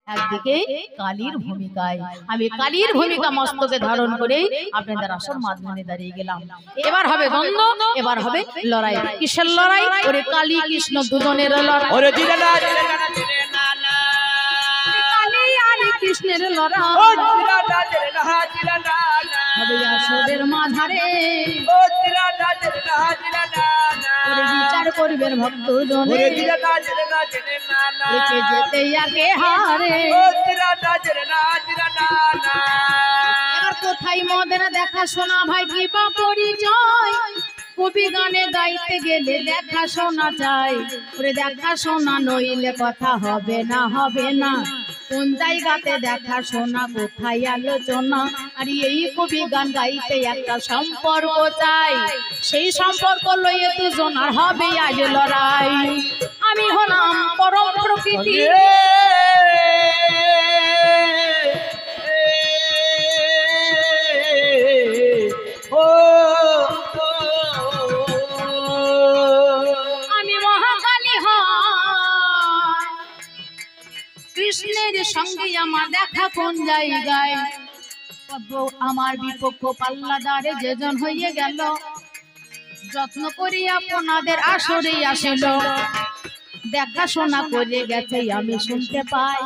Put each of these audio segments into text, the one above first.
একদিকে কালীর ভূমিকায় আমি কালীর ভূমিকা মস্তকে ধারণ করে আপনাদের আসর মাঝখানে দাঁড়িয়ে গেলাম। এবার হবে দ্বন্দ্ব, এবার হবে লড়াই। কিসের লড়াই? ওরে কালী কৃষ্ণ দুজনের লড়াই। ওরে দিলে না দিলে না দিলে না না কালী আর কৃষ্ণের লড়াই। ও দিলে না দিলে না দিলে না হবে আসরের মাঝারে। ও দিলে না দিলে না দিলে না ওরে বিচার করবেন ভক্তজন। ওরে দিলে না দিলে না দিলে না একে যেতে আগে হারে। ও দিলে না দিলে না দিলে না এবার কোথায় মদের দেখা শোনা ভাই কি বা পরিচয়? কবি গানে গাইতে গেলে দেখা শোনা চাই। ওরে দেখা শোনা নইলে কথা হবে না হবে না। কোন জায়গাতে দেখা শোনা কোথায় আলোচনা? আর এই কবি গান গাইতে একটা সম্পর্ক চাই। সেই সম্পর্ক লইয়ে দুজন আর হবে আজ লড়াই। আমি হলাম পরম প্রকৃতি কৃষ্ণের সঙ্গে আমার দেখা কোন জায়গায়? আমার বিপক্ষ পাল্লাদারে যেজন হয়ে গেল। যত্ন করি আপনাদের আসরেই আসিল। দেখাশোনা করে গেছে আমি শুনতে পাই।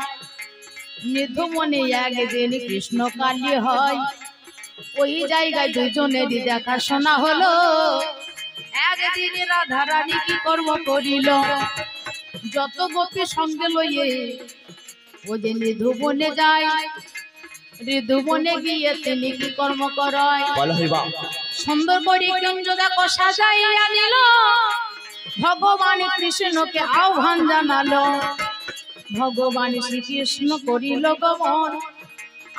মৃদু মনে একদিন কৃষ্ণ কালী হয়। ওই জায়গায় দুজনেরই দেখাশোনা হলো। একদিন রাধা রানী কি কর্ম করিল? যত গোপী সঙ্গে লইয়ে ও যে ঋতুবনে যায়। ঋতুবনে গিয়ে তিনি কি কর্ম করায়? সুন্দর করে কুঞ্জ দেখো সাজাইয়া দিল। ভগবান কৃষ্ণকে আহ্বান জানালো। ভগবান শ্রীকৃষ্ণ করিল গমন।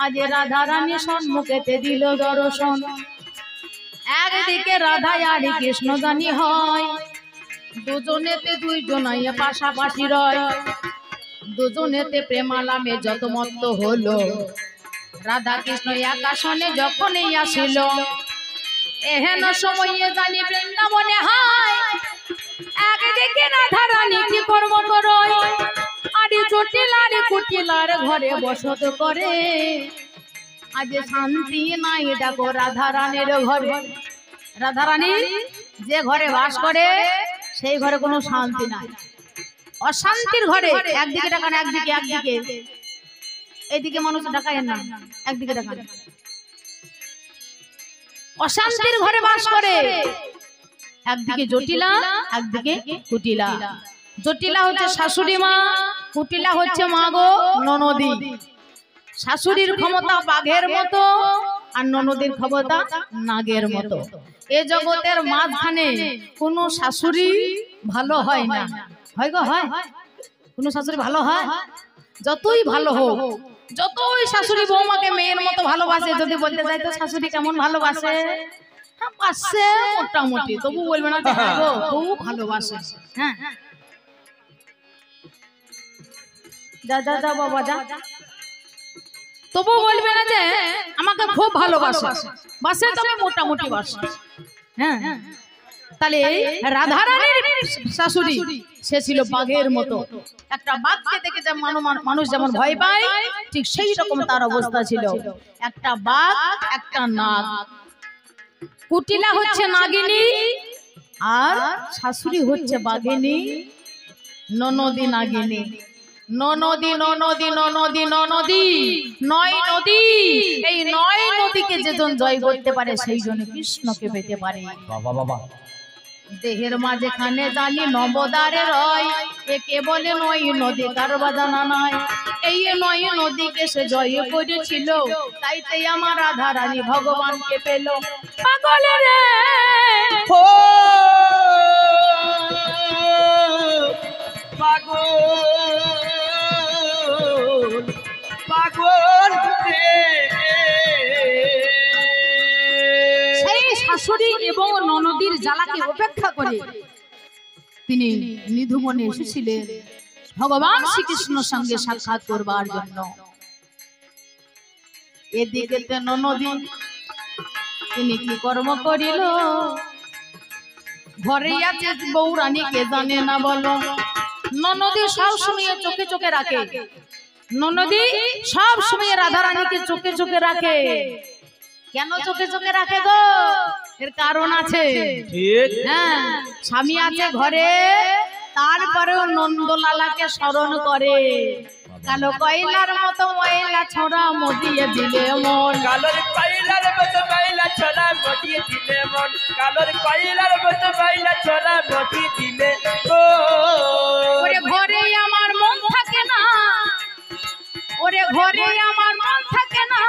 আজ রাধা রানী সম্মুখেতে দিল দর্শন। একদিকে রাধা আর কৃষ্ণ জানি হয়। দুজনেতে দুইজনাই পাশাপাশি রয়। দুজনেতে প্রেমালামে যত মত্ত হলো। রাধা কৃষ্ণ আকাশনে যখনই আসিল। এহেন সময়ে জানি বৃন্দাবনে হয়। একদিকে রাধা রানী কি কর্ম করয়? আরে জটিলার কুটিলার ঘরে বসত করে। আজ শান্তি নাই দেখো রাধা রানীর ঘরে। রাধা রানী যে ঘরে বাস করে সেই ঘরে কোনো শান্তি নাই। অশান্তির ঘরে একদিকে ডাকান একদিকে একদিকে এইদিকে মানুষ ডাকায় না একদিকে ডাকান। অশান্তির ঘরে বাস করে। একদিকে জটিলা একদিকে কুটিলা। জটিলা হচ্ছে শাশুড়ি মা, কুটিলা হচ্ছে মা গো ননদী। শাশুড়ির ক্ষমতা বাঘের মতো আর ননদীর ক্ষমতা নাগের মতো। এ জগতের মাঝখানে কোনো শাশুড়ি ভালো হয় না। হয় গো হয়? কোনো শাশুড়ি ভালো হয়? যতই ভালো হোক, যতই শাশুড়ি বৌমাকে মেয়ের মতো ভালোবাসে, যদি বলতে যাই তো শাশুড়ি কেমন ভালোবাসে? বাসে মোটামুটি, তবু বলবে না খুব ভালোবাসে। হ্যাঁ যা যা যা বাবা যা। তবু বলবে না যে আমাকে খুব ভালোবাসে। বাসে তবে মোটামুটি বাসে। হ্যাঁ তাহলে রাধা রানীর শাশুড়ি সে ছিল বাঘের মতো। একটা বাঘকে দেখে যে মানুষ যেমন ভয় পায়, ঠিক সেই রকম তার অবস্থা ছিল। একটা বাঘ একটা নাগ। কুটিলা হচ্ছে নাগিনী আর শাশুড়ি হচ্ছে বাঘিনী, ননদী নাগিনী। ননদী ননদী ননদী ননদী নয় নদী। এই নয় নদীকে যেজন জয় করতে পারে সেই জন্য কৃষ্ণকে পেতে পারে। বাবা বাবা দেহের মাঝখানে জানি নবদারে রয়। একে বলে নয় নদী কারবা জানা নয়। এই নয় নদীকে সে জয় করেছিল। তাইতেই আমার রাধা রানী ভগবানকে পেল। পাগল রে ও পাগল পাগল সেই শাশুড়ি এবং ননদীর জ্বালাকে উপেক্ষা করে তিনি নিধুবনে এসেছিলেন ভগবান শ্রীকৃষ্ণের সঙ্গে সাক্ষাৎ করবার জন্য। এদিকে ননদী তিনি কি কর্ম করিল? ঘরে আছে বউ রানী কে জানে না বলো। ননদী সব শুনিয়ে চোখে চোখে রাখে। ননদী সব সময় রাধা রানীকে চোখে চোখে রাখে। কেন চোখে চোখে রাখে গো? এর কারণ আছে। ঠিক। হ্যাঁ, স্বামী আছে ঘরে, তারপরেও নন্দলালাকে স্মরণ করে। কালো কয়লার মতো ময়লা ছোড়া মদিয়ে দিলে মন। কালোর কয়লার মতো ময়লা ছোড়া মদিয়ে দিলে মন। কালোর কয়লার মতো ময়লা ছোড়া মদিয়ে দিলে ওরে ঘরে আমার মন থাকে না, ওরে ঘরে আমার মন থাকে না,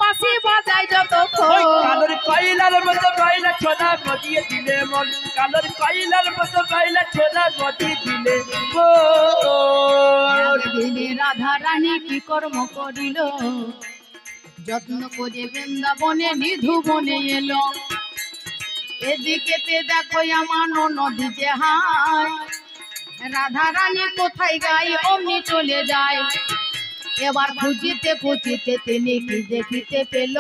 পাশে বাজায় যতক্ষণ। কালোর কয়লার মতো ময়লা ছোড়া মদিয়ে দিলে মন। কালোর কয়লার মতো ময়লা ছোড়া মদিয়ে দিলে দিনে রাধা রানী কি কর্ম করিল, যত্ন করে বৃন্দাবনে নিধু বনে এলো। এদিকেতে দেখো আমার নদী যে হায়, রাধা রানী কোথায় গাই অমনি চলে যায়। এবার খুঁজিতে খুঁজিতে তিনি কি দেখিতে পেল,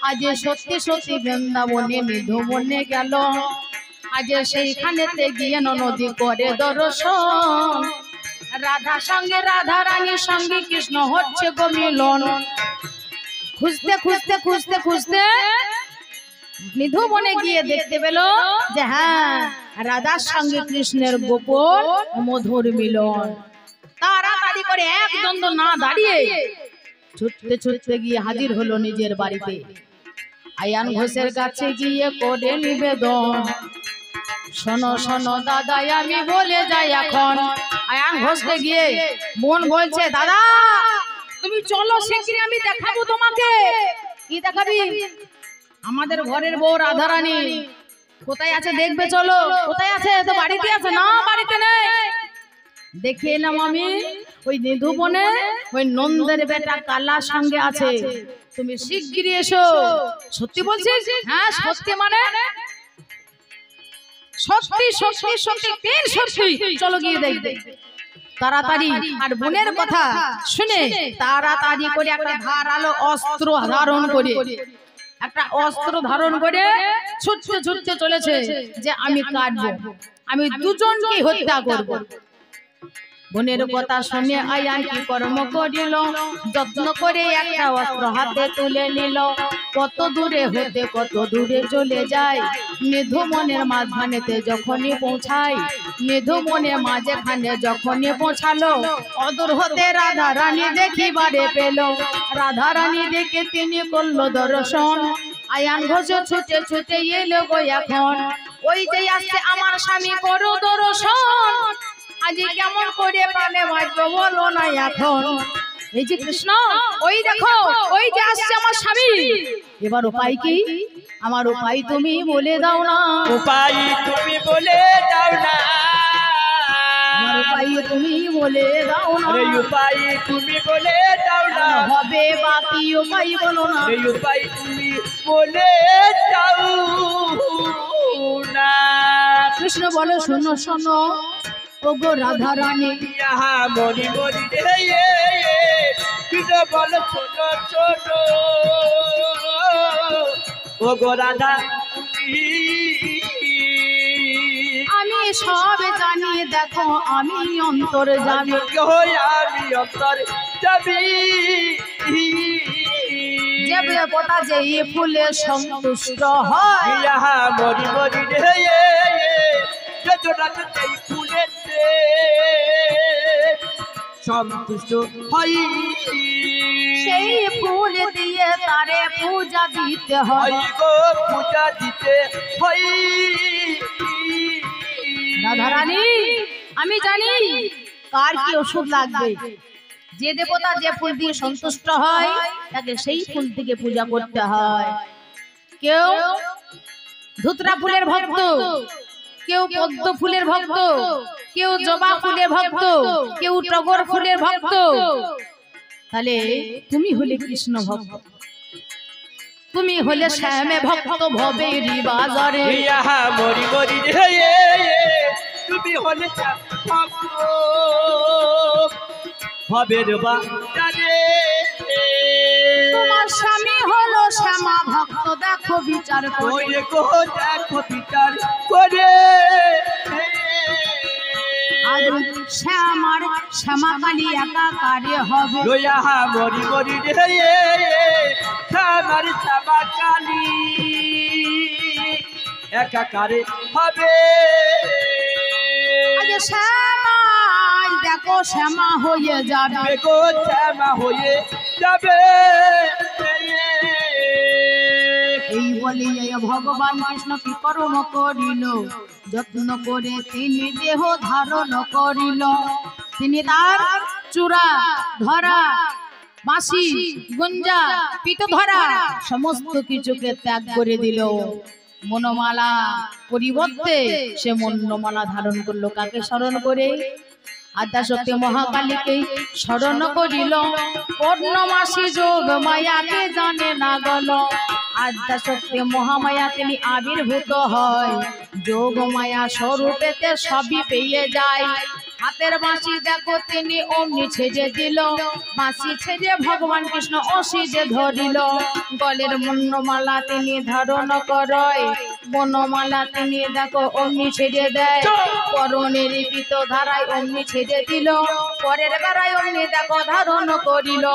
আজ সত্যি সত্যি বৃন্দাবনে নিধু বনে গেল। আজ সেইখানেতে গিয়ে নদী করে দর্শন। রাধা সঙ্গে রাধা রানীর সঙ্গে কৃষ্ণ হচ্ছে গো মিলন। খুঁজতে খুঁজতে খুঁজতে খুঁজতে নিধু বনে গিয়ে দেখতে পেল যে হ্যাঁ, রাধার সঙ্গে কৃষ্ণের গোপন মধুর মিলন। তাড়াতাড়ি করে এক দ্বন্দ্ব না দাঁড়িয়ে ছুটতে ছুটতে গিয়ে হাজির হলো নিজের বাড়িতে। আয়ান ঘোষের কাছে গিয়ে করে নিবেদন, শোনো শোনো দাদা আমি বলে যাই এখন। আয়ান ঘোষকে গিয়ে বোন বলছে, দাদা তুমি চলো শিগগিরই, আমি দেখাবো তোমাকে। কি দেখাবি? আমাদের ঘরের বউ রাধা রানী কোথায় আছে দেখবে, চলো। কোথায় আছে? তো বাড়িতে আছে। না, বাড়িতে নেই। দেখে এলাম আমি ওই নিধু বনে ওই নন্দের বেটা কালার সঙ্গে আছে, তুমি শিগগিরই এসো। সত্যি বলছিস? হ্যাঁ সত্যি। মানে সত্যি সত্যি সত্যি, তিন সত্যি। চলো গিয়ে দেখবে তাড়াতাড়ি। আর বোনের কথা শুনে তাড়াতাড়ি করে একটা ধারালো অস্ত্র ধারণ করে, একটা অস্ত্র ধারণ করে ছুটতে ছুটতে চলেছে যে আমি কাটবো, আমি দুজনকে হত্যা করব। বোনের কথা শুনে আয়ান কি কর্ম করিল, যত্ন করে একটা অস্ত্র হাতে তুলে নিল। কত দূরে হতে কত দূরে চলে যায়, নিধু মনের মাঝখানেতে যখনই পৌঁছায়, নিধু মনে মাঝখানে যখনই পৌঁছালো, অদূর হতে রাধা রানী দেখিবারে পেল। রাধা রানী দেখে তিনি করলো দর্শন। আয়ান ঘোষ ছুটে ছুটে এলো গো এখন, ওই যে আসছে আমার স্বামী, করো দর্শন। আজ কেমন করে প্রাণে বাঁচবো বলো না এখন। এই যে কৃষ্ণ, ওই দেখো ওই যে আসছে আমার স্বামী। এবার উপায় কি? আমার উপায় তুমি বলে দাও না। উপায় তুমি বলে দাও না। আমার উপায় তুমি বলে দাও না। উপায় তুমি বলে দাও না। হবে বাকি উপায় বলো না। এই উপায় তুমি বলে দাও না। কৃষ্ণ বলো, শোনো শোনো ওগো রাধা রানী, ইহা মরি মরি রে কৃষ্ণ বলো শোনো শোনো ওগো রাধা, আমি সব জানি দেখো আমি অন্তর যাবি, আমি অন্তর যাবি। যে দেবতা যে ফুলে সন্তুষ্ট হয়, ইহা মরি মরি রে ফুলেতে সন্তুষ্ট হই, সেই ফুল দিয়ে তারে পূজা দিতে হয় গো, পূজা দিতে হয়। রাধা রানী আমি জানি কার কি ওষুধ লাগবে। যে দেবতা যে ফুল দিয়ে সন্তুষ্ট হয় তাকে সেই ফুল থেকে পূজা করতে হয়। কেউ ধুতরা ফুলের ভক্ত, কেউ পদ্ম ফুলের ভক্ত, কেউ জবা ফুলের ভক্ত, কেউ টগর ফুলের ভক্ত। তাহলে তুমি হলে কৃষ্ণ ভক্ত, তুমি হলে শ্যামে ভক্ত ভবেরি বাজারে। ইহা মরি মরি রে তুমি হলে ভক্ত ভবের বাজারে। তোমার স্বামী হলো শ্যামা ভক্ত, দেখো বিচার করে, দেখো বিচার করে। আজ শ্যামার শ্যামাকালী একাকারে হবে। লইয়া মরি মরি রে শ্যামার শ্যামা কালী একাকারে হবে। আজ শ্যামা দেখো শ্যামা হয়ে যাবে গো শ্যামা হয়ে যাবে। এই বলে ভগবান কৃষ্ণ কি কর্ম করিল, যত্ন করে তিনি দেহ ধারণ করিল। তিনি তার চূড়া ধরা, বাঁশি গুঞ্জা পিত ধরা সমস্ত কিছুকে ত্যাগ করে দিল। মনোমালা পরিবর্তে সে মনোমালা ধারণ করলো। কাকে স্মরণ করে? আদ্যাশক্তি মহাকালীকে স্মরণ করিল। পূর্ণমাসী যোগ মায়াকে জানে না গল। আদ্যাশক্তি মহামায়া তিনি আবির্ভূত হয়, যোগ মায়া স্বরূপেতে সবই পেয়ে যায়। হাতের বাঁশি দেখো তিনি অমনি ছেড়ে দিল, বাঁশি ছেড়ে ভগবান কৃষ্ণ অসিজে ধরিল। গলের মন্নমালা তিনি ধারণ করয়, বনমালা তিনি দেখো অমনি ছেড়ে দেয়। পরনের পিত ধারায় অমনি ছেড়ে দিল, পরের বেড়ায় অমনি দেখো ধারণ করিল।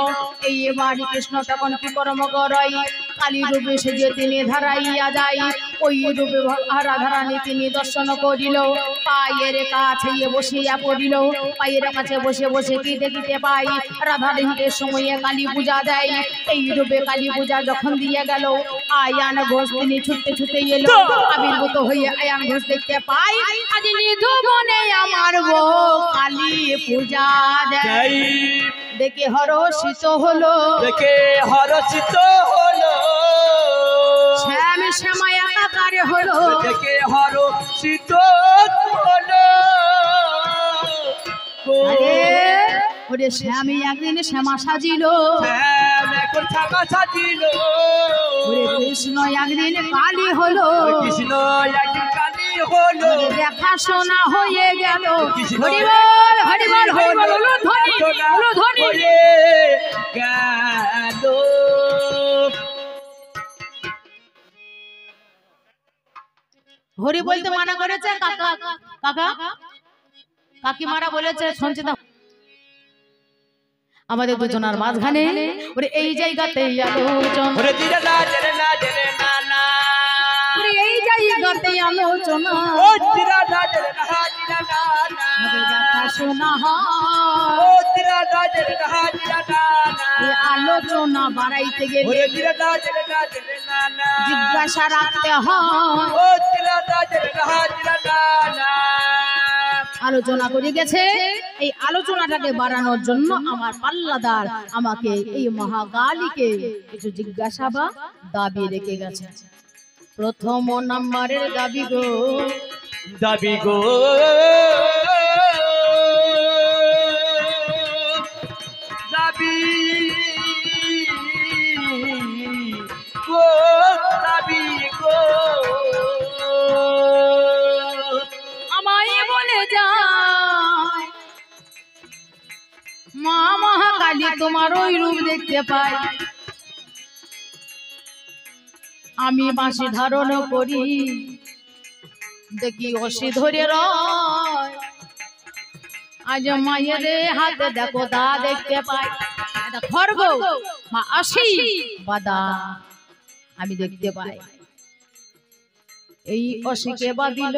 এই বাড়ি কৃষ্ণ তখন কি কর্ম করয়, কালী রূপে সেজে তিনি ধারাইয়া যায়। ওই রূপে রাধারানী তিনি দর্শন করিল। পায়ের কাছে বসিয়া পড়িল, পায়ের কাছে বসে বসে কি দেখিতে পাই, রাধারানীর সময়ে কালী পূজা দেয়। এই রূপে কালী পূজা যখন দিয়ে গেল, আয়ান ঘোষ তিনি ছুটতে ছুটে এলো। আবির্ভূত হয়ে আয়ান ঘোষ দেখতে পাই, আজ নিধু বনে আমার বউ কালী পূজা দেয়। দেখে হরষিত হলো, দেখে হরষিত হলো, শ্যাম শ্যামা একাকারে হলো। দেখে হরষিত হলো। ওরে শ্যাম একদিন শ্যামা সাজিল, শ্যাম এখন শ্যামা সাজিল। ওরে কৃষ্ণ একদিন কালী হলো, কৃষ্ণ একদিন কালী হলো। দেখাশোনা হয়ে গেল। হরিবল হরিবল হরিবল হলো ধ্বনি, হলো ধ্বনি গেল। হরি বলতে মানা করেছে কাকা, কাকা কাকিমারা বলেছে সঞ্চিতা। আমাদের দুজনার মাঝখানে ওরে এই জায়গাতে আলোচনা, ওরে জিরে না জেরে না জেরে না না, ওরে এই জায়গাতে আলোচনা, ও জিরা না জেরে না জিরা না না, আমাদের দেখাশোনা ও হয়। জিরা না জেরে না জিরা না না, এই আলোচনা বাড়াইতে গেলে ওরে জিরা না জেরে না জেরে না না, জিজ্ঞাসা রাখতে হয়। ও জিরা না জেরে না জিরা না না। আলোচনা করে গেছে, এই আলোচনাটাকে বাড়ানোর জন্য আমার পাল্লাদার আমাকে এই মহাকালীকে কিছু জিজ্ঞাসা বা দাবি রেখে গেছে। প্রথম নম্বরের দাবি গো, দাবি গো, দাবি গো, দাবি গো, আমায় বলে যায় মা মহাকালী তোমার ওই রূপ দেখতে পাই, আমি বাঁশি ধারণ করি, দেখি অসি ধরে রয়। আজ মায়ের হাতে দেখো দা দেখতে পাই, খর্গ বা আসি বাদা আমি দেখতে পাই। এই অসিকে বাঁধিল,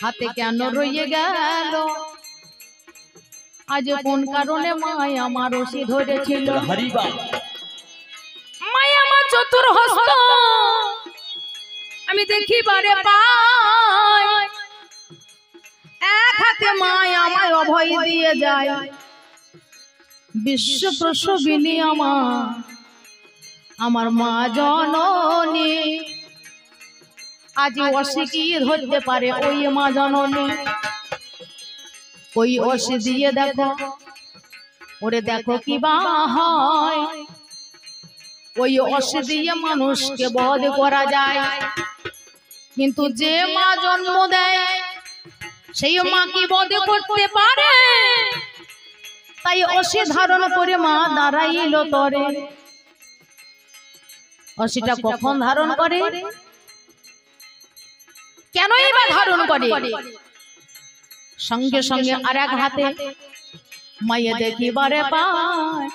হাতে কেন রয়ে গেল, আজ কোন কারণে মায় আমার অসি ধরেছিল। হরিবা মায় আমার চতুর্হস্ত আমি দেখিবারে পাই, এক হাতে মায় আমায় অভয় দিয়ে যায়, বিশ্ব প্রসবিনী আমার মা জননী, আজ অসি কি ধরতে পারে ওই মা জননী। ওই অসি দিয়ে দেখো, ওরে দেখো কি বা হয়, ওই অসি দিয়ে মানুষকে বধ করা যায়, কিন্তু যে মা জন্ম দেয় সেই মা কি বধ করতে পারে? তাই অসি ধারণ করে মা দাঁড়াইল তরে। অসিটা কখন ধারণ করে, কেনই বা ধারণ করে? সঙ্গে সঙ্গে আর এক হাতে মাইয়ে দেখিবারে পায়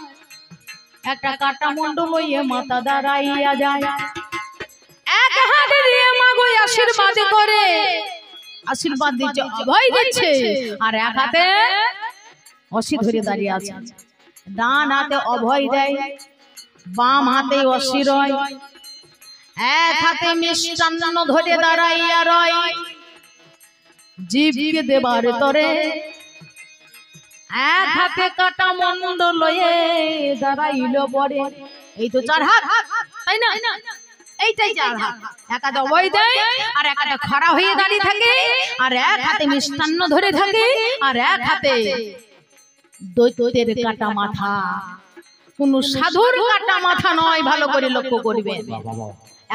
একটা কাটা মুন্ড লইয়ে মাথা দাঁড়াইয়া যায়। এক হাতে দিয়ে মাগো আশীর্বাদ করে, আশীর্বাদ দিচ্ছে, অভয় দিচ্ছে, আর এক হাতে অসি ধরে দাঁড়িয়ে আছে। ডান হাতে অভয় দেয়, বাম হাতে অসি রয়, এক হাতে মিষ্টান্ন ধরে দাঁড়াইয়া রয়। জীবকে দেবার তরে এক হাতে কাটা মুন্ড লয়ে দাঁড়াইল পরে। এই তো 4 হাত, তাই না? এইটাই 4 হাত। এক হাতে অভয় দেয়, আর এক হাতে খড়া হয়ে দাঁড়িয়ে থাকে, আর এক হাতে মিষ্টান্ন ধরে থাকে, আর এক হাতে দৈত্যের কাটা মাথা। কোন সাধুর কাটা মাথা নয়, ভালো করে লক্ষ্য করবেন,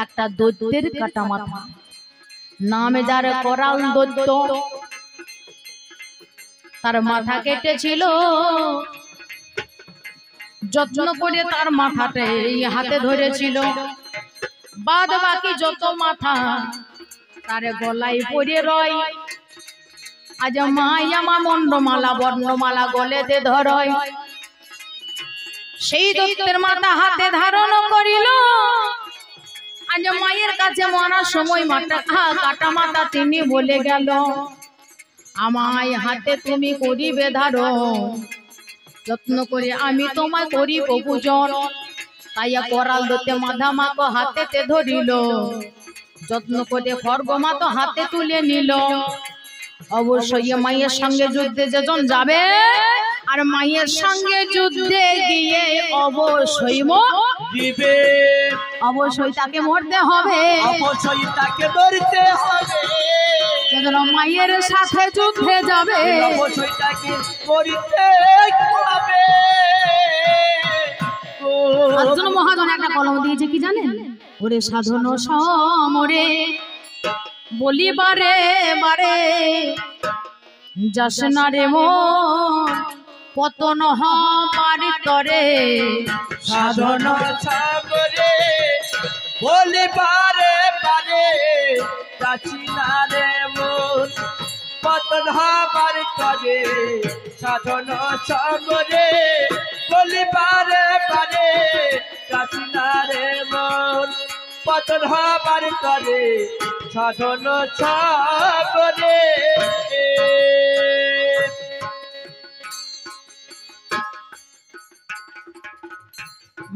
একটা দৈত্যের কাটা মাথা। নামে যার করাল দৈত্য, তার মাথা কেটেছিল, যত্ন করে তার মাথাটা এই হাতে ধরেছিল। বাদ বাকি যত মাথা তার গলায় পড়ে রয়। আজ মায়ামা মন্ডমালা বর্ণমালা গলেতে ধরয়। সেই দৈত্যের মাথা হাতে ধারণ করিল। আজ মায়ের কাছে মরার সময় মাথা কাটা মাথা তিনি বলে গেল, আমায় হাতে তুমি করিবে ধারণ, যত্ন করে আমি তোমায় করিব পূজন। তাই করাল দৈত্য মাথা মাকে হাতেতে ধরিল, যত্ন করে খড়গ মাথা হাতে তুলে নিল। অবশ্যই মায়ের সঙ্গে যুদ্ধে যেজন যাবে, আর মায়ের সঙ্গে যুদ্ধে গিয়ে অবশ্যই দিবে, অবশ্যই তাকে মরতে হবে, অবশ্যই তাকে মরতে হবে। মায়ের সাথে যুদ্ধে যাবে, অবশ্যই তাকে মরতে হবে। অর্জুন মহাজন একটা কলম দিয়েছে, কি জানেন? ওরে সাধন সমরে বলিবারে বারে যাস না রে মন, পতন হবার তরে। সাধন সমরে বলিবারে বারে যাচ্ছি না রে মন, পতন হবার তরে। সাধন সমরে বলিবারে বারে যাচ্ছি না রে মন, পতন হবার তরে। সাধন সমরে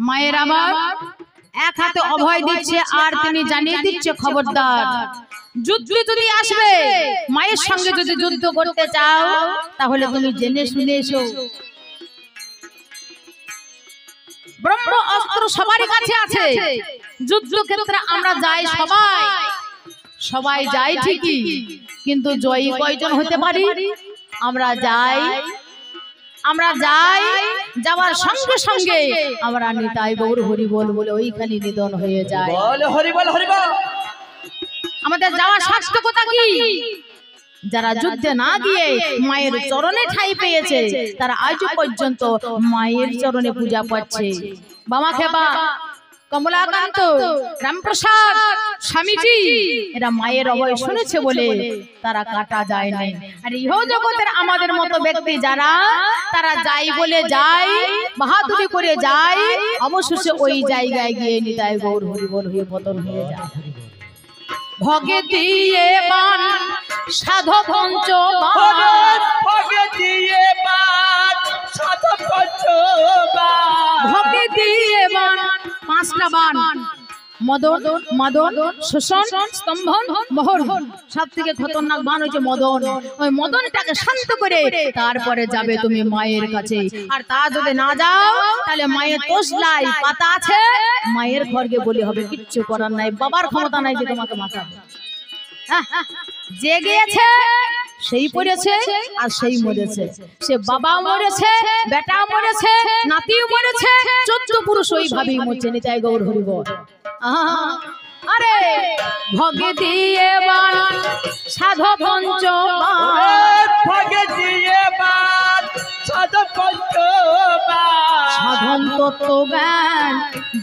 মায়ের আবার এক হাতে অভয় দিচ্ছে, আর তিনি জানিয়ে দিচ্ছে, খবরদার যুদ্ধে যদি আসবে, মায়ের সঙ্গে যদি যুদ্ধ করতে চাও, তাহলে তুমি জেনে শুনে এসো। ব্রহ্ম অস্ত্র সবারই কাছে আছে। যুদ্ধক্ষেত্রে আমরা যাই, সবাই যাই ঠিকই, কিন্তু জয়ী কয়জন হতে পারি? আমরা যাই, যাওয়ার সঙ্গে সঙ্গে আমরা নিতাই গৌর হরি বল বলে ওইখানে নিধন হয়ে যায়। হরি বল হরি বল। আমাদের যাওয়ার সার্থকতা কি? যারা যুদ্ধে না গিয়ে মায়ের চরণে ঠাঁই পেয়েছে, তারা আজ পর্যন্ত মায়ের চরণে পূজা পাচ্ছে। বামা খেপা, কমলাকান্ত, রামপ্রসাদ, স্বামীজি, এরা মায়ের অভয় শুনেছে বলে তারা কাটা যায় নাই। আর ইহ জগতের আমাদের মতো ব্যক্তি যারা, তারা যাই বলে যায়, বাহাদুরি করে যায়, অবশেষে ওই জায়গায় গিয়ে নিতাই গৌর হরি বল হয়ে পতন হয়ে যায়। ভগে দিয়ে বান সাধু পঞ্চবান, ভগে দিয়ে বান সাধু পঞ্চবান, ভগে দিয়ে বান 5টা বান, মদন, মদন, শোষণ, স্তম্ভন, মোহন। সব থেকে খতরনাক বান হচ্ছে মদন। ওই মদনটাকে শান্ত করে তারপরে যাবে তুমি মায়ের কাছে। আর তা যদি না যাও, তাহলে মায়ের তোষলাই পাতা আছে, মায়ের খড়গে বলি হবে, কিচ্ছু করার নাই। বাবার ক্ষমতা নাই যে তোমাকে বাঁচাবে। যে গিয়েছে সেই পড়েছে, আর সেই মরেছে। সে বাবা মরেছে, বেটা মরেছে, নাতিও মরেছে, 14 পুরুষ ওইভাবেই মরছে। নিতাই গৌর হরি বল। আরে ভগে দিয়ে বান সাধু পঞ্চবান, ভগে দিয়ে বান সাধু পঞ্চবান, সাধন তত্ত্ব জ্ঞান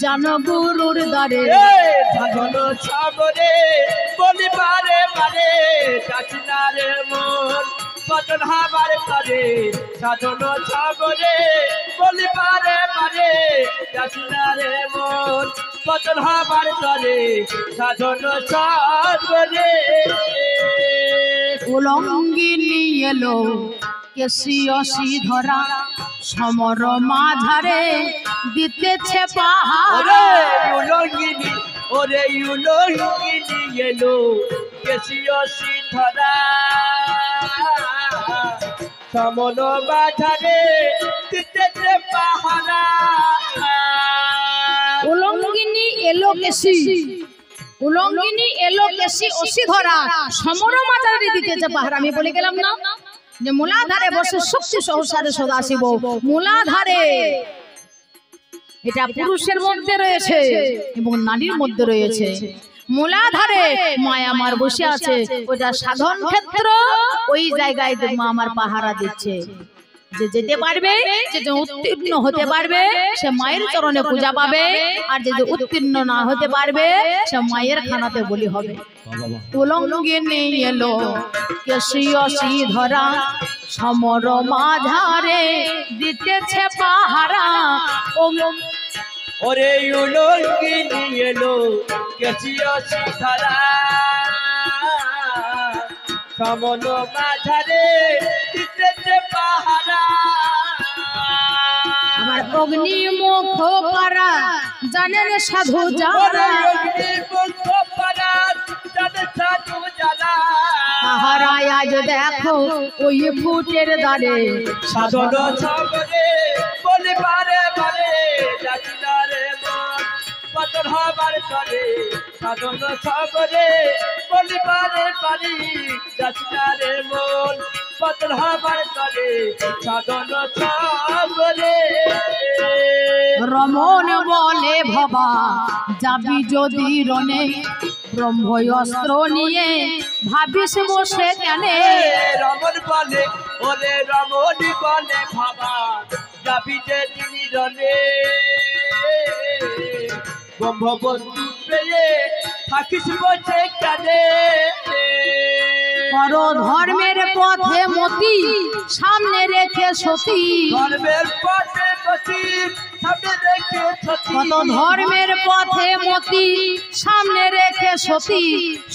জান গুরুর দ্বারে। সাধন সাগরে বলি বারে বারে যাচ্ছি না রে মন, পতন হবার তরে সাধন সাগরে বলি পারে পারে যাচিনা রে মন পতন হবার তরে সাধন সাগরে উলঙ্গিনী এলো কেশিয়সি ধরা সমর মাঝারে দিতেছে পাহারা উলঙ্গিনী ওরে উলঙ্গিনী এলো কেশিয়সি ধরা সমন মাঝারে দিতেছে পাহারা উলঙ্গিনী এলো কেশি উলঙ্গিনী এলো কেশি অসি ধরা সমর মাঝারে দিতেছে পাহারা আমি বলে গেলাম না যে মূলাধারে বসে শক্তি সহসারে সদাশিব মূলাধারে এটা পুরুষের মধ্যে রয়েছে এবং নারীর মধ্যে রয়েছে মূলাধারে মায়া আমার বসে আছে ওটা সাধন ক্ষেত্র ওই জায়গায় মা আমার পাহারা দিচ্ছে যে যেতে পারবে যে উত্তীর্ণ হতে পারবে সে মায়ের চরণে পূজা পাবে আর যে উত্তীর্ণ না হতে পারবে সে মায়ের খানাতে বলি হবে উলঙ্গিনী এলো কেশিয়সি ধরা সমর মাঝারে দিতেছে পাহারা ওরে উলঙ্গিনী এলো কেশিয়সি ধরা সমন মাঝারে দিতেছে পাহারা আমার অগ্নি মুখ পারা জানেন সাধু যারা পাহারা আজ দেখো ওই ফুটের দ্বারে সাধন সাগরে বলি পারে পারে যাচিনা রে মন পতন হবার তরে সাধন সাগরে বলি পারে পারি যাচিনা রে মন পতন হবার তরে সাধন সাগরে রমন বলে ভবা যাবি যদি রনে ব্রহ্মস্ত্র নিয়ে ভাবিস বসে কেনে রমন বলে ওরে রমন বলে ভাবা যাবি যে তিনি রনে ব্রহ্মবস্তু পেয়ে থাকিস বসে কেনে কর ধর্মের পথে মতি সামনে রেখে সতী ধর্মের পথে মতি সামনে রেখে সতী কত ধর্মের পথে মতি সামনে রেখে সতী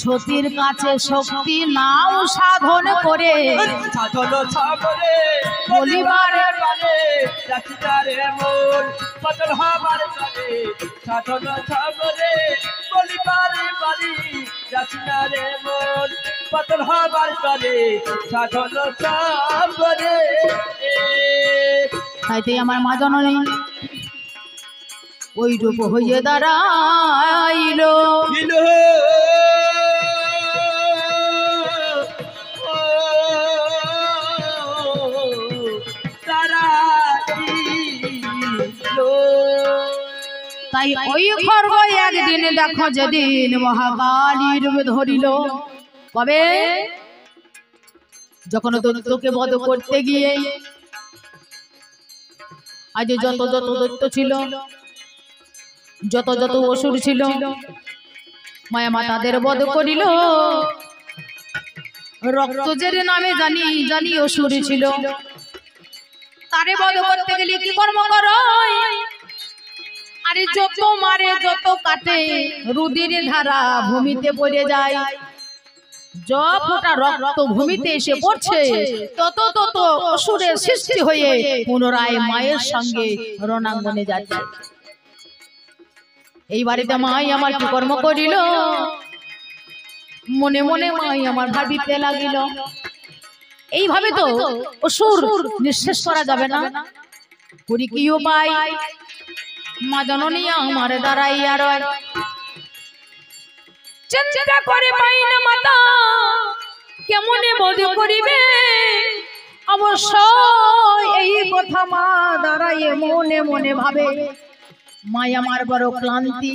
সতীর কাছে শক্তি নাও সাধন করে সাধন সাগরে বলিবারে পারে যাচিনা রে মন পতন হবার তরে সাধন সাগরে বলিবারে পারি যাচিনা রে মন পতন হবার তরে সাধন সাগরে তাইতে আমার মা জননী ওই রূপ হইয়ে দাঁড়াইলো তাই ওই খর্গ একদিন দেখো যেদিন মহাকালীর রূপ ধরিল কবে যখন দৈত্যকে বধ করতে গিয়ে আজ যত যত দৈত্য ছিল যত যত অসুর ছিল মায়া মা তাদের বধ করিল রক্তজের নামে জানি জানি অসুর ছিল তারে বধ করতে গেলে কি কর্ম করো আরে যত মারে যত কাটে রুদির ধারা ভূমিতে পড়ে যায় যতটা রক্ত ভূমিতে এসে পড়ছে তত তত অসুরের সৃষ্টি হয়ে পুনরায় মায়ের সঙ্গে রণাঙ্গনে যাচ্ছে এই বাড়িতে মাই আমার কি কর্ম করিল মনে মনে মাই আমার ভাবিতে লাগিল এইভাবে তো অসুর নিঃশেষ করা যাবে না করি কি উপায় মা জননী আমার দাঁড়াইয়া রয় চিন্তা করে পাই না মাতা কেমনে বধ করিবে অবশ্য এই কথা মা দাঁড়াইয়ে মনে মনে ভাবে মাই আমার বড় ক্লান্তি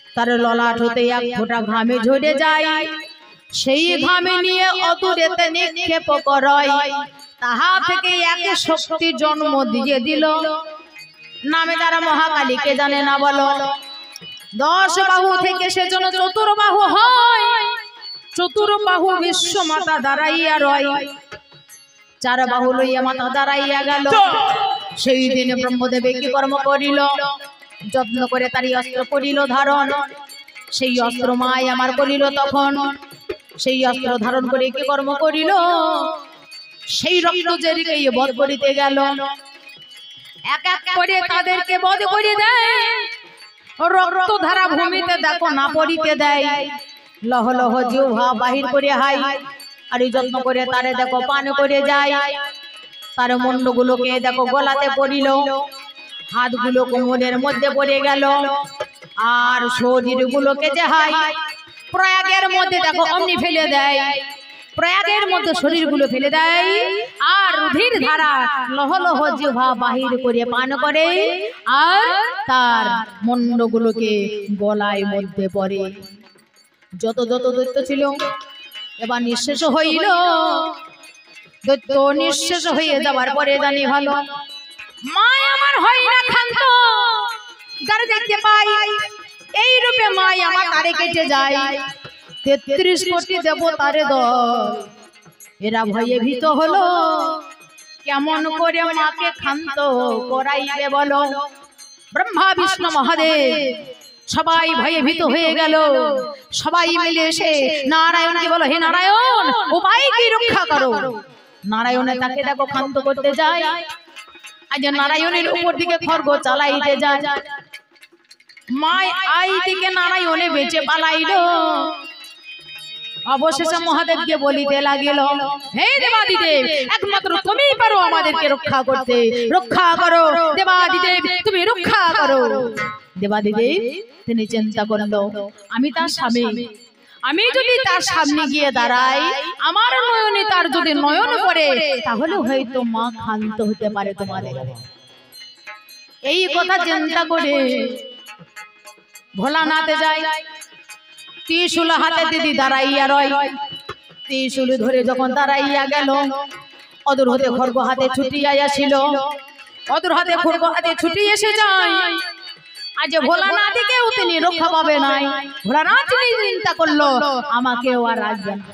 তার ললাট হতে এক ফোঁটা ঘামে ঝরে যায় সেই ঘামে নিয়ে অদূরেতে নিক্ষেপ করয় তাহা থেকে এক শক্তি জন্ম দিয়ে দিল নামে যারা মহাকালীকে জানে না বলো 10 বাহু থেকে সেজন্য চতুর্বাহু হয় চতুর্বাহু বিশ্ব মাতা দাঁড়াইয়া রয় চার বাহু লইয়া মাথা দাঁড়াইয়া গেল। সেই দিনে ব্রহ্মদেবে কি কর্ম করিল, যত্ন করে তারই অস্ত্র করিল ধারণ। সেই অস্ত্র মাই আমার করিল তখন, সেই অস্ত্র ধারণ করে কি কর্ম করিল, সেই রক্ত জেরিকে বধ করিতে গেল। এক এক করে তাদেরকে বধ করে দেয়, রক্ত ধারা ভূমিতে দেখো না পড়িতে দেয়। লহ লহ জিহ্বা বাহির করে হাই, আর যত্ন করে তারে দেখো পান করে যায়। তার মুন্ডগুলোকে দেখো গলাতে পড়িল, হাতগুলো কোমরের মধ্যে পড়ে গেল, আর শরীরগুলোকে যে হাই প্রয়াগের মধ্যে দেখো অমনি ফেলে দেয়। প্রয়াগের মধ্যে শরীরগুলো ফেলে দেয়, আর রুধির ধারা লহ লহ জিহ্বা বাহির করে পান করে, আর তার মুন্ডগুলোকে গলায় মধ্যে পড়ে। যত যত দৈত্য ছিল এবার নিঃশেষ হইল। দৈত্য নিঃশেষ হয়ে যাবার পরে জানি ভালো মা আমার হয় না ক্ষান্ত, যারা দেখতে পাই এই রূপে মাই আমার তারে কেটে যায়। ৩৩ কোটি দেবতারে দল এরা ভয়ে ভীত হলো, কেমন করে মাকে ক্ষান্ত করাইবে বলো। ব্রহ্মা বিষ্ণু মহাদেব সবাই ভয়ে ভীত হয়ে গেল। সবাই মিলে এসে নারায়ণকে বলো, হে নারায়ণ উপায় কি রক্ষা করো। নারায়ণে তাকে দেখো ক্ষান্ত করতে যায়। আজ নারায়ণের উপর দিকে খড়গ চালাইতে যায়। মাই আই দিকে নারায়ণে বেঁচে পালাইল। অবশেষে মহাদেবকে বলিতে লাগিল, হে দেবাদিদেব একমাত্র তুমিই পারো আমাদেরকে রক্ষা করতে, রক্ষা করো দেবাদিদেব, তুমি রক্ষা করো। দেবাদিদেব তিনি চিন্তা করল, আমি তার স্বামী, আমি যদি তার সামনে গিয়ে দাঁড়াই, আমার নয়নে তার যদি নয়ন পড়ে, তাহলে হয়তো মা ক্ষান্ত হতে পারে তোমাদের। এই কথা চিন্তা করে ভোলানাথে যায়। ত্রিশূল হাতে দিদি দাঁড়াইয়া রয়। ত্রিশূল ধরে যখন দাঁড়াইয়া গেল, অদূর হতে খড়গ হাতে ছুটিয়া আসিল। অদূর হাতে খড়গ হাতে ছুটি এসে যায়। আজ ভোলানাথকেও তিনি রক্ষা পাবে নাই। ভোলানাথ চিন্তা করলো, আমাকেও আর রাখবে না,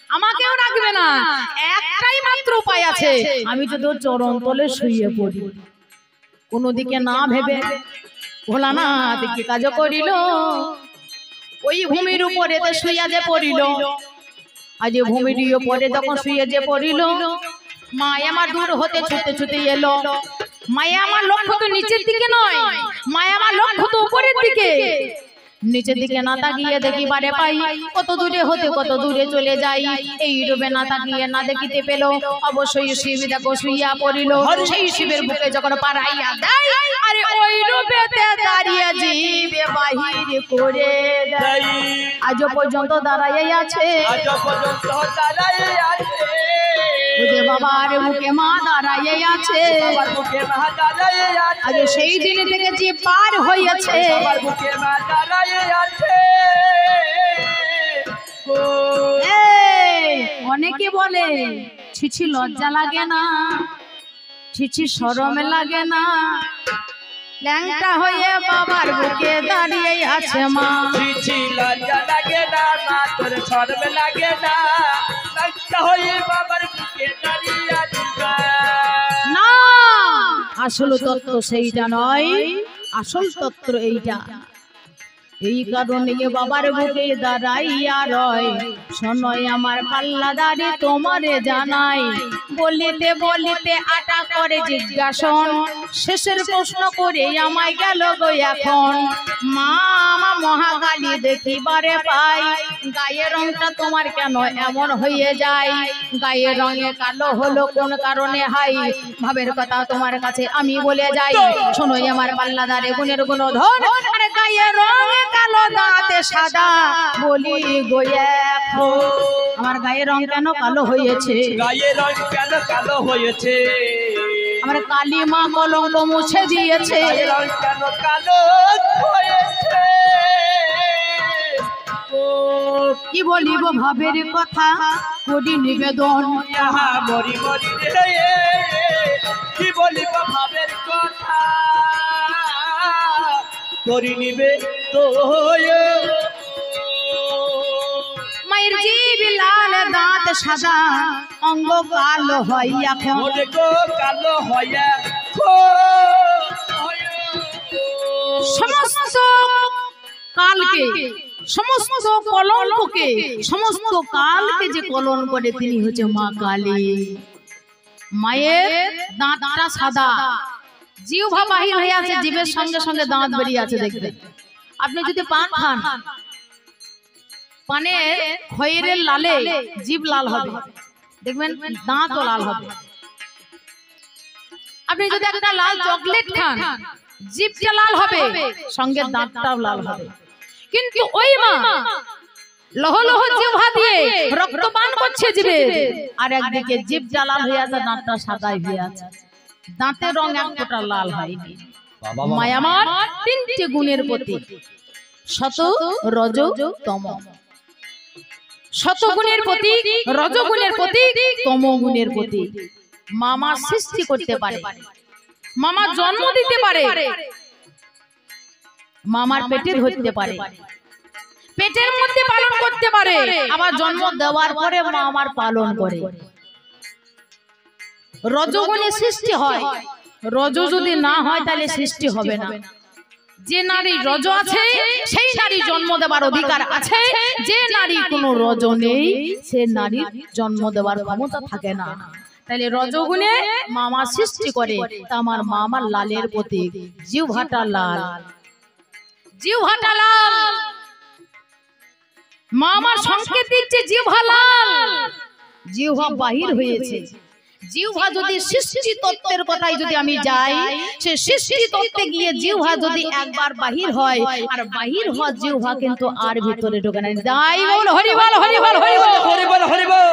আমাকেও রাখবে না। একটাই মাত্র উপায় আছে, আমি যদি চরণ তলে শুয়ে পড়ি। কোনো দিকে না ভেবে ভোলানাথ কি কাজ করিল, ওই ভূমির উপরে শুইয়া যে পড়িল। আজ ভূমির উপরে যখন শুয়ে যে পড়িল, মা আমার দূর হতে ছুটে ছুটে এলো। মায়া আমার লক্ষ্য তো নিচের দিকে নয়, মায়া আমার লক্ষ্য তো উপরের দিকে। নিচের দিকে না তাকিয়ে দেখিবারে পাই, কত দূরে হতে কত দূরে চলে যাই। এই রূপে না তাকিয়ে না দেখিতে পেল, অবশ্যই শিব দেখো শুইয়া পড়িল। সেই শিবের বুকে যখন পাড়াইয়া দেয়, আরে ওই রূপেতে দাঁড়িয়ে জীবে বাহির করে দেয়। আজ পর্যন্ত দাঁড়াইয়া আছে, আজ পর্যন্ত দাঁড়াইয়া আছে। ওরে বাবার বুকে মা দাঁড়াইয়া আছে, বাবার বুকে মা দাঁড়াইয়া আছে। আজ সেই দিন থেকে যে পার হইয়াছে, বাবার বুকে মা দাঁড়াইয়া আছে। অনেকে বলে ছিছি লজ্জা লাগে না, ছিছি শরম লাগে না, ল্যাংটা হয়ে বাবার বুকে দাঁড়িয়ে আছে মা। ছিছি লজ্জা লাগে না, মা তোর শরম লাগে না, ল্যাংটা হয়ে বাবার বুকে দাঁড়িয়ে আছে না। আসল তত্ত্ব সেইটা নয়, আসল তত্ত্ব এইটা। এই কারণে বাবার বুকে দাঁড়াইয়া রয়, শোনয় আমার পাল্লাদারে তোমারে জানাই। বলিতে বলিতে আটা করে জিজ্ঞাসন, শেষের প্রশ্ন করে আমায় গেল গো এখন। মা আমার মহাকালী দেখিবারে পাই, গায়ের রংটা তোমার কেন এমন হয়ে যায়? গায়ের রঙে কালো হলো কোন কারণে হাই? ভাবের কথা তোমার কাছে আমি বলে যাই, শোনয় আমার পাল্লাদারে গুণের গুণধন। আরে গায়ের রঙে কালো দাঁতে সাদা, বলি গো এখন আমার গায়ের রং কেন কালো হয়েছে? গায়ের রং কেন কালো হয়েছে? আমার কালী মা কলঙ্ক মুছে দিয়েছে। গায়ের রং কেন কালো হয়েছে? কি বলিব ভাবের কথা, করি নিবেদন। মরি মরি রে, কি বলিব ভাবের কথা, করি নিবে তো। মায়ের জীব লাল দাঁত সাদা অঙ্গ কালো হয় এখন ওরে গো কালো হইয়া সমস্ত কালকে সমস্ত কলঙ্ককে সমস্ত কালকে যে কলন করে তিনি হচ্ছে মা কালী। মায়ের দাঁতটা সাদা, জিহ্বা বাহির হয়ে আছে, জিভের সঙ্গে সঙ্গে দাঁত বেরিয়ে আছে। দেখবেন আপনি যদি পান খান, পানের খয়েরের লালে জিভ লাল হবে, দেখবেন দাঁতও লাল হবে। আপনি যদি একটা লাল চকলেট খান, জিভটা লাল হবে, সঙ্গে দাঁতটাও লাল হবে। কিন্তু ওই মা লহ লহ জিহ্বা দিয়ে রক্ত পান করছে জিভে, আর একদিকে জিভটা লাল হয়ে আছে, দাঁতটা সাদাই হয়ে আছে, দাঁতের রং এক ফোঁটা লাল হয়নি। মায়া আমার তিনটে গুণের প্রতীক, সত রজ তম। শতগুণের প্রতীক, রজগুণের প্রতীক, তমগুণের প্রতীক। মামা সৃষ্টি করতে পারে, মামা জন্ম দিতে পারে, মামার পেটে ধরতে পারে, পেটের মধ্যে পালন করতে পারে, আবার জন্ম দেওয়ার পরে মামার পালন করে। রজগুণে সৃষ্টি হয়, রজ যদি না হয় তাহলে সৃষ্টি হবে না। যে নারী রজ আছে সেই নারী জন্ম দেবার অধিকার আছে, যে নারী কোনো রজ নেই সে নারীর জন্ম দেওয়ার ক্ষমতা থাকে না। তাহলে রজগুণে মামা সৃষ্টি করে, তা আমার মামার লালের প্রতীক, জিহ্বাটা লাল, জিহ্বাটা লাল। মামার সংকেত দিচ্ছে জিহ্বা লাল, জিহ্বা বাহির হয়েছে। জিহ্বা যদি সৃষ্টি তত্ত্বের কথাই যদি আমি যাই, সে সৃষ্টি তত্ত্বে গিয়ে জিহ্বা যদি একবার বাহির হয়, আর বাহির হওয়া জিহ্বা কিন্তু আর ভিতরে ঢোকে না। যাই বল হরি বল, হরি বল, হরি বল, হরি বল, হরি বল।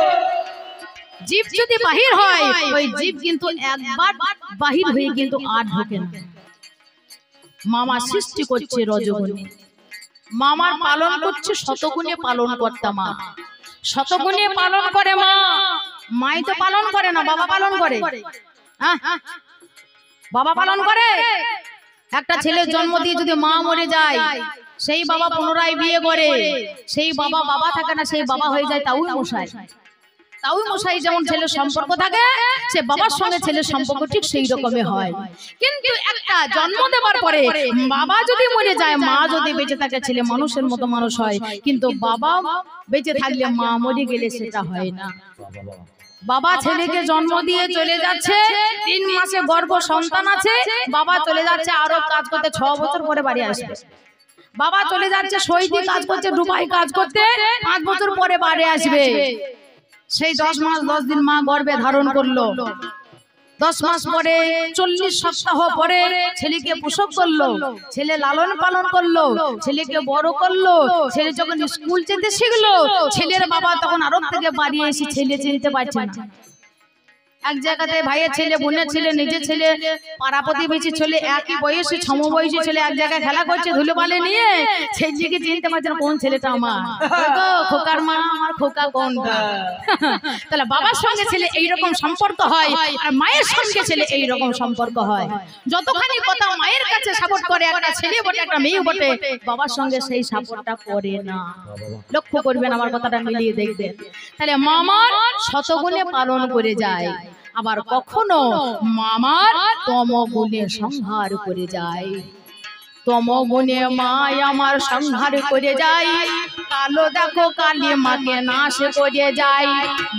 জীব যদি বাহির হয়, ওই জীব কিন্তু একবার বাহির হয়ে কিন্তু আর ঢোকে না। মামা সৃষ্টি করছে রজগুণে, মামার পালন করছে শতগুণে পালন কর্তা মা। শতগুণে পালন করে মা, মাই তো পালন করে না, বাবা পালন করে। বাবা পালন করে। একটা ছেলের জন্ম দিয়ে যদি মা মরে যায়, সেই বাবা পুনরায় বিয়ে করে, সেই বাবা বাবা থাকে না, সেই বাবা হয়ে যায় তাউই মশাই। তাউই মশাই যেমন ছেলের সম্পর্ক থাকে, সে বাবার সঙ্গে ছেলের সম্পর্ক ঠিক সেই রকমই হয়। কিন্তু একটা জন্ম দেওয়ার পরে বাবা যদি মরে যায়, মা যদি বেঁচে থাকে, ছেলে মানুষের মতো মানুষ হয়। কিন্তু বাবা বেঁচে থাকলে মা মরে গেলে সেটা হয় না। বাবা ছেলেকে জন্ম দিয়ে চলে যাচ্ছে, 3 মাসে গর্ভ সন্তান আছে, বাবা চলে যাচ্ছে আরব কাজ করতে, 6 বছর পরে বাড়ি আসবে। বাবা চলে যাচ্ছে সৌদি কাজ করতে, দুবাই কাজ করতে, 5 বছর পরে বাড়ি আসবে। সেই 10 মাস 10 দিন মা গর্ভে ধারণ করলো, 10 মাস পরে 40 সপ্তাহ পরে ছেলেকে প্রসব করলো, ছেলে লালন পালন করলো, ছেলেকে বড় করলো। ছেলে যখন স্কুল যেতে শিখলো, ছেলের বাবা তখন আরব থেকে বাড়ি এসে ছেলে চিনতে পারছে না। এক জায়গাতে ভাইয়ের ছেলে, বোনের ছেলে, নিজের ছেলে, পাড়া প্রতিবেশী ছেলে, একই বয়সী সমবয়সী ছেলে এক জায়গায় খেলা করছে ধুলোবালি নিয়ে, ছেলেকে চিনতে পারছে না কোন ছেলেটা আমার, খোকার মা আমার, খোকা কোনটা। তাহলে বাবার সঙ্গে ছেলে এইরকম সম্পর্ক হয়, আর মায়ের সঙ্গে ছেলে এইরকম সম্পর্ক হয়। যতখানি কথা মায়ের কাছে সাপোর্ট করে একটা ছেলে বটে, একটা মেয়ে বটে, বাবার সঙ্গে সেই সাপোর্টটা করে না। লক্ষ্য করবেন, আমার কথাটা মিলিয়ে দেখবেন। তাহলে মামার শতগুণে পালন করে যায়, আবার কখনো মামার তমগুণে সংহার করে যায়। তমগুণে মায় আমার সংহার করে যায়, কালো দেখো কালী মাকে নাশ করে যায়।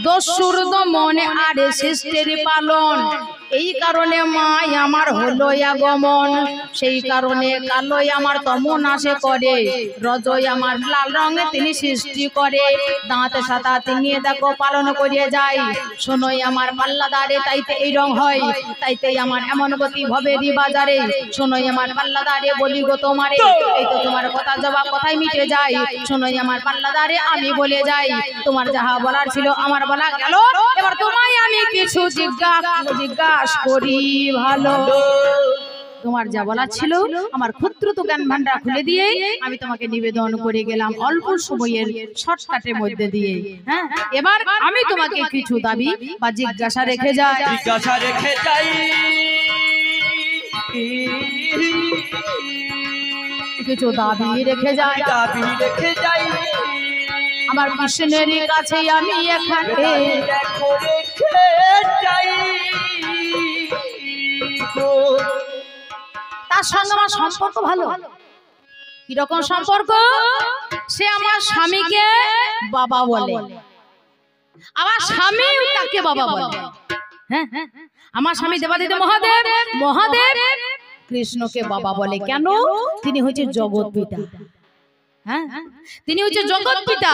দস্যুর দমনে আরে সৃষ্টির পালন, এই কারণে মায় আমার হলো আগমন। সেই কারণে কালোই আমার তম নাশে করে, রজই আমার লাল রঙে তিনি সৃষ্টি করে। দাঁত সাদা তিনি দেখো পালন করে যায়, শোনোই আমার পাল্লাদারে তাইতে এই রং হয়, তাইতে আমার এমন গতি ভবে বাজারে। শোনোই আমার পাল্লাদারে বলি গো তোমারে, এই তো তোমার কথা জবাব কথাই মিটে যায়। শোনোই আমার পাল্লাদারে আমি বলে যাই, তোমার যাহা বলার ছিল আমার বলা গেল, এবার তোমায় আমি কিছু জিজ্ঞাসা করি ভালো। তোমার যা বলার ছিল আমার ক্ষুদ্র তো জ্ঞান ভান্ডার খুলে দিয়ে আমি তোমাকে নিবেদন করে গেলাম অল্প সময়ের শর্টকাটের মধ্যে দিয়ে। হ্যাঁ, এবার আমি তোমাকে কিছু দাবি বা জিজ্ঞাসা রেখে যাই, জিজ্ঞাসা রেখে যাই, কিছু দাবি রেখে যাই, দাবি রেখে যাই। আমার কৃষ্ণের কাছে আমি এখানে দেখো রেখে যাই গো। তার সঙ্গে আমার সম্পর্ক ভালো। কিরকম সম্পর্ক? সে আমার স্বামীকে বাবা বলে, আমার স্বামী তাকে বাবা বলে। হ্যাঁ, আমার স্বামী দেবাদিদেব মহাদেব, মহাদেব কৃষ্ণকে বাবা বলে। কেন? তিনি হচ্ছে জগৎ পিতা। হ্যাঁ, তিনি হচ্ছে জগৎ পিতা,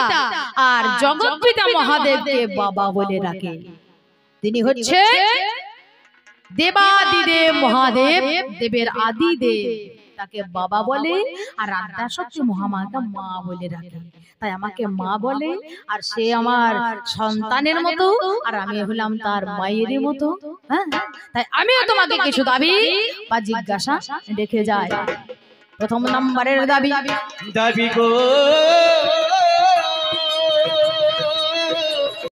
আর জগৎ পিতা মহাদেবকে বাবা বলে রাখে। তিনি হচ্ছে দেবাদিদেব মহাদেব, দেবের আদি দেব, তাকে বাবা বলে, আর আদ্যা শক্তি মহামায়াকে মা বলে রাখে। তাই আমাকে মা বলে, আর সে আমার সন্তানের মতো, আর আমি হলাম তার মায়ের মতো। হ্যাঁ, তাই আমিও তোমাকে কিছু দাবি বা জিজ্ঞাসা রেখে যাই। প্রথম নম্বরের দাবি দাবি গো